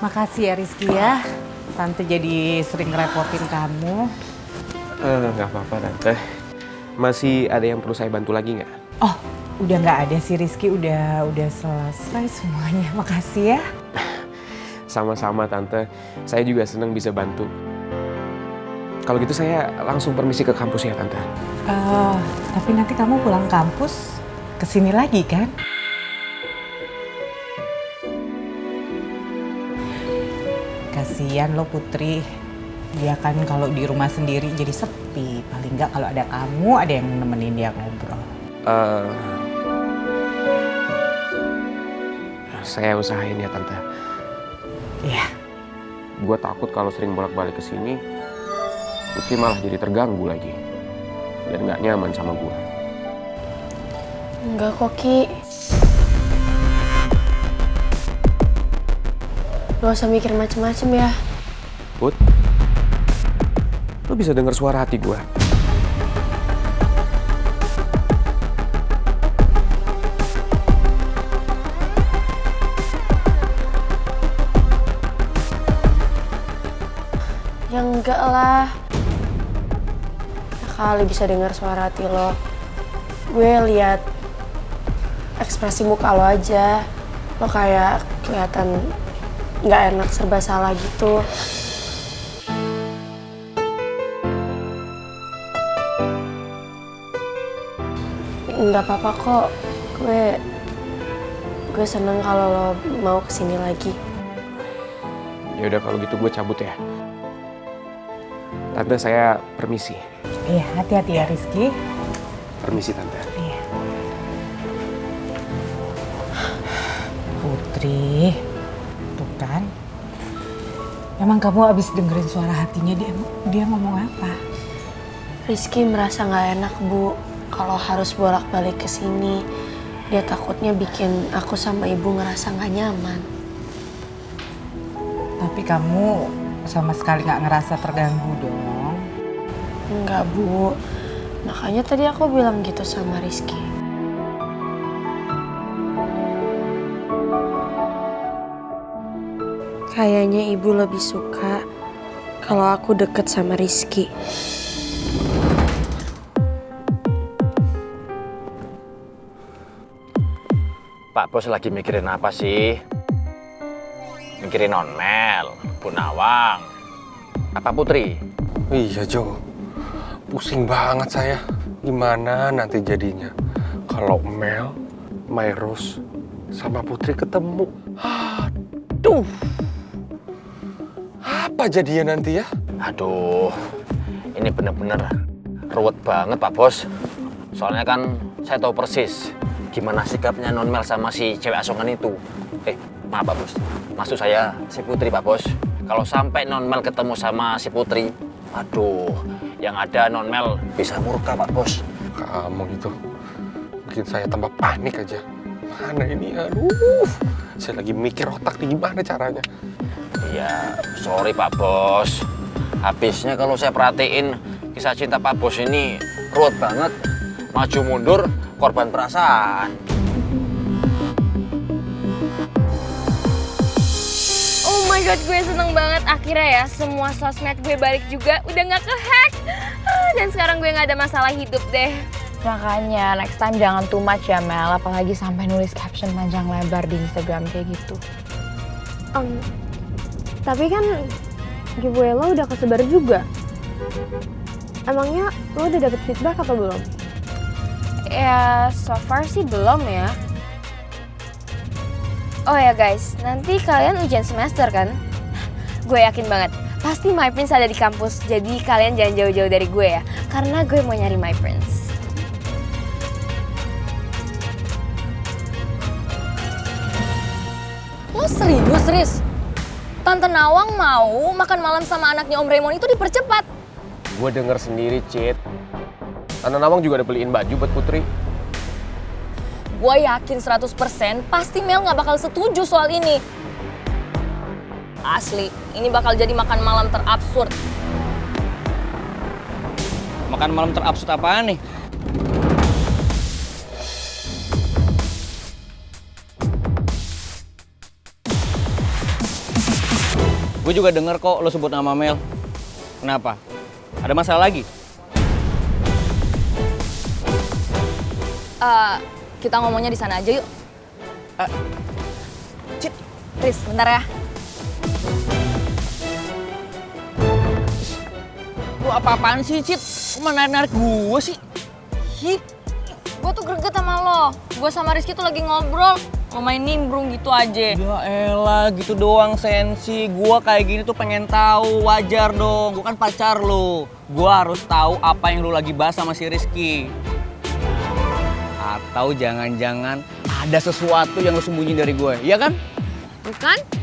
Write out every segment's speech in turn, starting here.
Makasih ya Rizky ya. Tante jadi sering ngerepotin kamu. Nggak apa-apa Tante. Masih ada yang perlu saya bantu lagi nggak? Oh, udah nggak ada sih Rizky. Udah selesai semuanya. Makasih ya. Sama-sama Tante. Saya juga senang bisa bantu. Kalau gitu saya langsung permisi ke kampus ya Tante. Tapi nanti kamu pulang kampus kesini lagi kan? Kasian lo Putri. Dia kan kalau di rumah sendiri jadi sepi. Paling nggak kalau ada kamu, ada yang nemenin dia ngobrol. Saya usahain ya Tante. Iya. Gue takut kalau sering bolak-balik ke sini, Putri malah jadi terganggu lagi. Dan nggak nyaman sama gue. Enggak kok, Ki. Gak usah mikir macem-macem ya. Put, lo bisa dengar suara hati gue. Ya enggak lah. Ya kali bisa dengar suara hati lo. Gue lihat ekspresi muka lo aja. Lo kayak kelihatan nggak enak, serba salah gitu. Nggak apa-apa kok. Gue seneng kalau lo mau kesini lagi. Ya udah kalau gitu gue cabut ya. Tante saya permisi. Iya, hati-hati ya Rizky. Permisi Tante. Iya. Putri, tuh kan. Emang kamu abis dengerin suara hatinya dia ngomong apa? Rizky merasa nggak enak, Bu, kalau harus bolak-balik ke sini. Dia takutnya bikin aku sama ibu ngerasa nggak nyaman. Tapi kamu sama sekali nggak ngerasa terganggu dong. Enggak, Bu. Makanya tadi aku bilang gitu sama Rizky. Kayaknya ibu lebih suka kalau aku deket sama Rizky. Pak Bos lagi mikirin apa sih? Mikirin non-mel, Bu Nawang, apa Putri? Iya Jo, pusing banget saya. Gimana nanti jadinya kalau Mel, Myros, sama Putri ketemu? Aduh, apa jadinya nanti ya? Aduh, ini bener-bener ruwet banget Pak Bos. Soalnya kan saya tahu persis gimana sikapnya non-mel sama si cewek asongan itu. Maaf Pak Bos, maksud saya si Putri Pak Bos. Kalau sampai non-mel ketemu sama si Putri, aduh, yang ada non-mel bisa murka Pak Bos. Kamu itu bikin saya tambah panik aja. Mana ini, aduh, saya lagi mikir otak nih gimana caranya. Iya, sorry Pak Bos. Habisnya kalau saya perhatiin kisah cinta Pak Bos ini ruwet banget. Maju mundur, korban perasaan. Oh my god, gue seneng banget akhirnya ya semua sosmed gue balik juga, udah gak kehack. Dan sekarang gue gak ada masalah hidup deh. Makanya next time jangan too much ya Mel, apalagi sampai nulis caption panjang lebar di Instagram kayak gitu. Tapi kan giveaway lo udah kesebar juga. Emangnya lo udah dapet feedback apa belum? Ya, so far sih belum ya. Oh ya guys, nanti kalian ujian semester kan? Gue yakin banget, pasti My Prince ada di kampus. Jadi kalian jangan jauh-jauh dari gue ya, karena gue mau nyari My Prince. Lo serius, Riz? Tante Nawang mau makan malam sama anaknya Om Raymond itu dipercepat. Gue denger sendiri, Cid. Tante Nawang juga udah beliin baju buat Putri. Gue yakin 100% pasti Mel gak bakal setuju soal ini. Asli, ini bakal jadi makan malam terabsurd. Makan malam terabsurd apaan nih? Gue juga denger kok lo sebut nama Mel. Kenapa? Ada masalah lagi? Kita ngomongnya di sana aja yuk. Cit, Riz, bentar ya. lo apa-apaan sih, Cit? Kok malah narik gue sih? Hi, gue tuh greget sama lo. Gue sama Rizky tuh lagi ngobrol. Lo main nimbrung gitu aja. Ya elah, gitu doang sensi. Gue kayak gini tuh pengen tahu, wajar dong. Gue kan pacar lo. Gue harus tahu apa yang lo lagi bahas sama si Rizky. Atau jangan-jangan ada sesuatu yang lo sembunyi dari gue, iya kan? Bukan?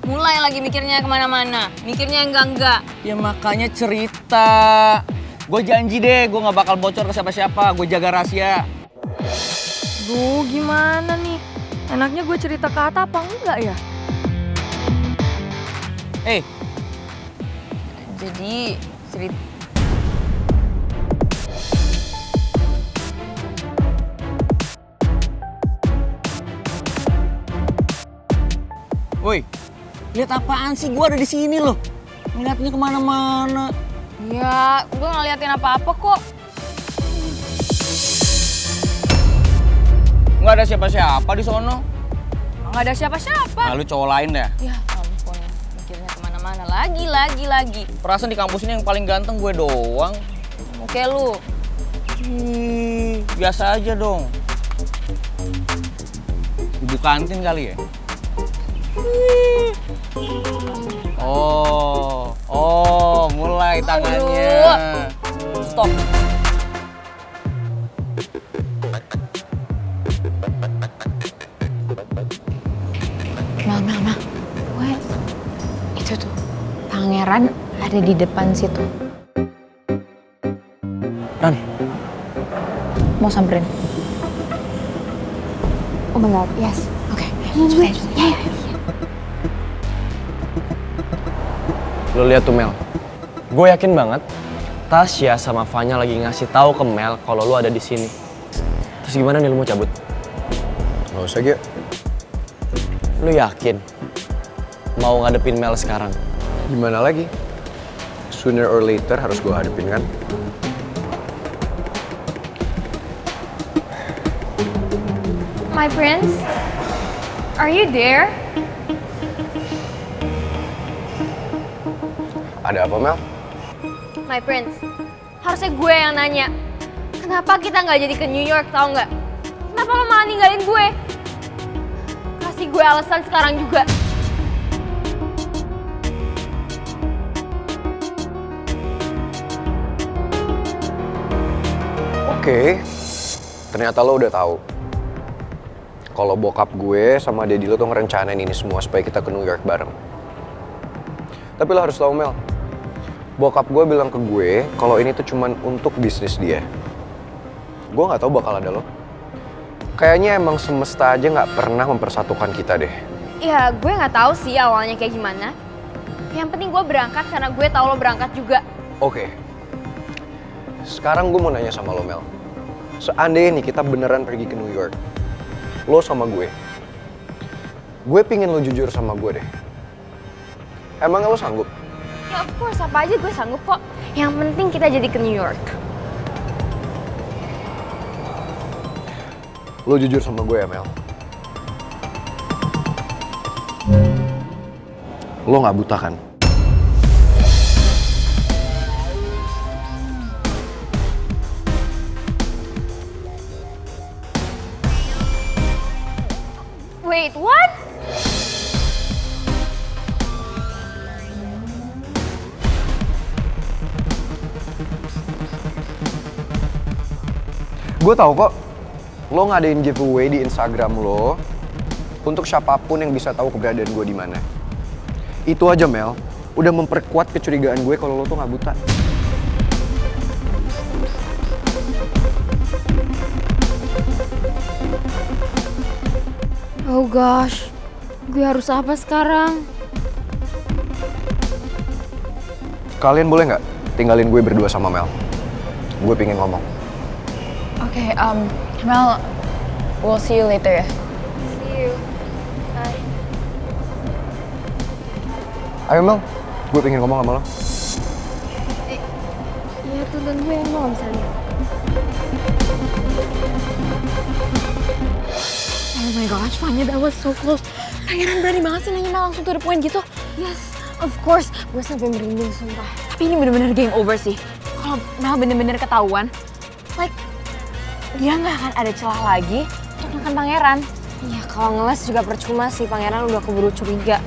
Mulai lagi mikirnya kemana-mana. Mikirnya enggak-enggak. Ya makanya cerita. Gue janji deh, gue gak bakal bocor ke siapa-siapa. Gue jaga rahasia. Duh, gimana nih? Enaknya gue cerita ke Atta apa enggak ya? Jadi, cerita... Woi, lihat apaan sih? Gue ada di sini loh. Ngeliatnya kemana-mana. Ya, gue gak liatin apa-apa kok. Nggak ada siapa-siapa di sono. Gak ada siapa-siapa. Lalu cowok lain dah. Ya ampun, mikirnya kemana-mana. Lagi. Perasaan di kampus ini yang paling ganteng gue doang. Oke lu. Biasa aja dong. Ibu kantin kali ya? Oh, mulai tangannya. Aduh. Stop. Mel. Gue, itu tuh, pangeran ada di depan situ. Ran. Mau samperin? Oh my god, yes. Oke, cobain. Ya. Lo lihat tuh Mel. Gue yakin banget Tasya sama Vanya lagi ngasih tahu ke Mel kalau lo ada di sini. Terus gimana nih lo mau cabut? Gak usah, Gya. Lo yakin mau ngadepin Mel sekarang? Gimana lagi? Sooner or later harus gue hadapin kan? My prince, are you there? Ada apa, Mel? My prince, harusnya gue yang nanya. Kenapa kita nggak jadi ke New York, tau nggak? Kenapa lo malah ninggalin gue? Kasih gue alasan sekarang juga. Oke, ternyata lo udah tahu kalau bokap gue sama daddy lo tuh ngerencanain ini semua supaya kita ke New York bareng. Tapi lo harus tahu, Mel, bokap gue bilang ke gue kalau ini tuh cuman untuk bisnis dia. Gue nggak tahu bakal ada lo. Kayaknya emang semesta aja nggak pernah mempersatukan kita deh. Ya, gue nggak tahu sih awalnya kayak gimana. Yang penting gue berangkat karena gue tahu lo berangkat juga. Oke. Sekarang gue mau nanya sama lo, Mel. Seandainya nih kita beneran pergi ke New York, lo sama gue pingin lo jujur sama gue deh. Emang lo sanggup? Ya of course, apa aja gue sanggup kok. Yang penting kita jadi ke New York. Lo jujur sama gue ya, Mel. Lo gak buta kan? Wait, what? Gue tahu kok, lo ngadain giveaway di Instagram lo untuk siapapun yang bisa tahu keberadaan gue di mana. Itu aja, Mel, udah memperkuat kecurigaan gue kalau lo tuh nggak buta. Oh gosh, gue harus apa sekarang? Kalian boleh nggak tinggalin gue berdua sama Mel? Gue pengen ngomong. Oke, Mel, we'll see you later ya. See you. Bye. Ayo Mel, gue pengen ngomong sama lo. Iya tuntun gue yang gue gak bisa lihat. Oh my gosh, Fanya, that was so close. Pangeran berani banget sih nanya langsung to the point gitu. Yes, of course. Gue sampai merinding sumpah. Tapi ini bener-bener game over sih. Kalau Mel bener-bener ketahuan, like, dia nggak akan ada celah lagi untuk neken Pangeran. Iya, kalau ngeles juga percuma sih. Pangeran udah keburu curiga.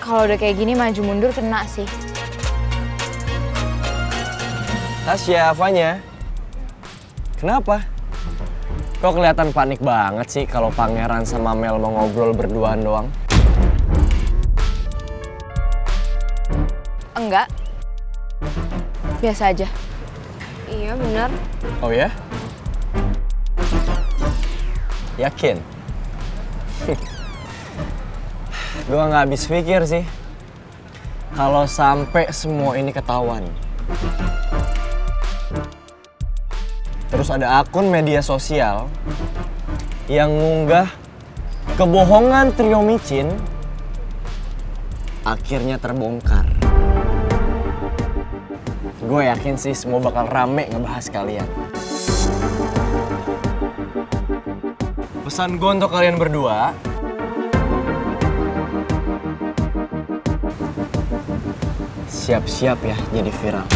Kalau udah kayak gini maju mundur kena sih. Tasya, Fanya. Kenapa? Kok kelihatan panik banget sih kalau Pangeran sama Mel mau ngobrol berduaan doang? Enggak. Biasa aja. Iya, bener. Oh ya? Yakin? Gue nggak habis pikir sih. Kalau sampai semua ini ketahuan. Terus ada akun media sosial yang ngunggah kebohongan trio micin akhirnya terbongkar. Gue yakin sih semua bakal rame ngebahas kalian. Pesan gue untuk kalian berdua, siap-siap ya jadi viral.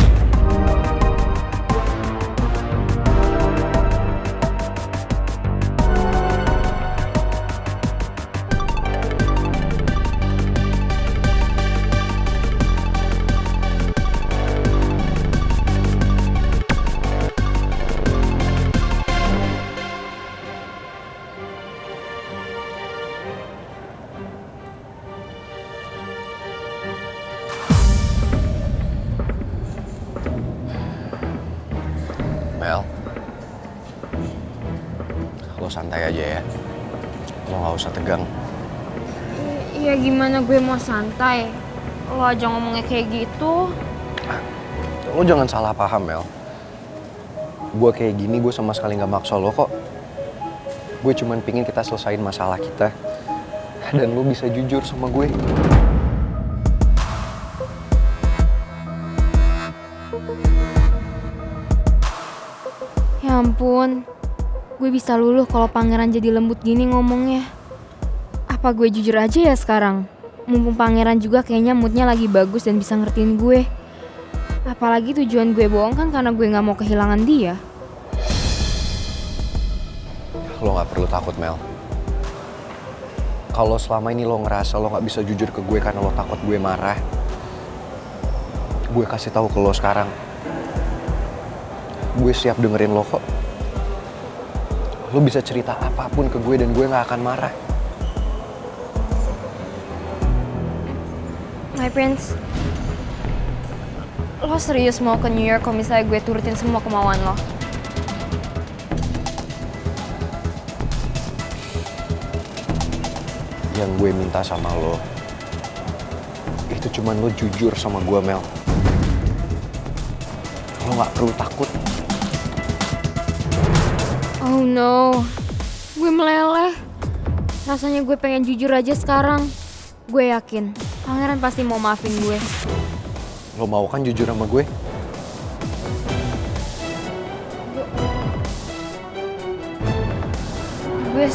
Mel, lo santai aja ya. Lo gak usah tegang. Iya, gimana gue mau santai? Lo aja ngomongnya kayak gitu. Lo jangan salah paham, Mel. Gue kayak gini, gue sama sekali gak maksa lo kok. Gue cuman pingin kita selesain masalah kita. Dan lo bisa jujur sama gue. Ya ampun, gue bisa luluh kalau Pangeran jadi lembut gini ngomongnya. Apa gue jujur aja ya sekarang? Mumpung Pangeran juga kayaknya moodnya lagi bagus dan bisa ngertiin gue. Apalagi tujuan gue bohong kan karena gue gak mau kehilangan dia. Lo gak perlu takut, Mel. Kalau selama ini lo ngerasa lo gak bisa jujur ke gue karena lo takut gue marah, gue kasih tahu ke lo sekarang. Gue siap dengerin lo kok. Lo bisa cerita apapun ke gue dan gue gak akan marah. My Prince, lo serius mau ke New York kalau misalnya gue turutin semua kemauan lo? Yang gue minta sama lo, itu cuman lo jujur sama gue, Mel. Lo gak perlu takut. Oh no, gue meleleh. Rasanya gue pengen jujur aja sekarang. Gue yakin Pangeran pasti mau maafin gue. Lo mau kan jujur sama gue? Gue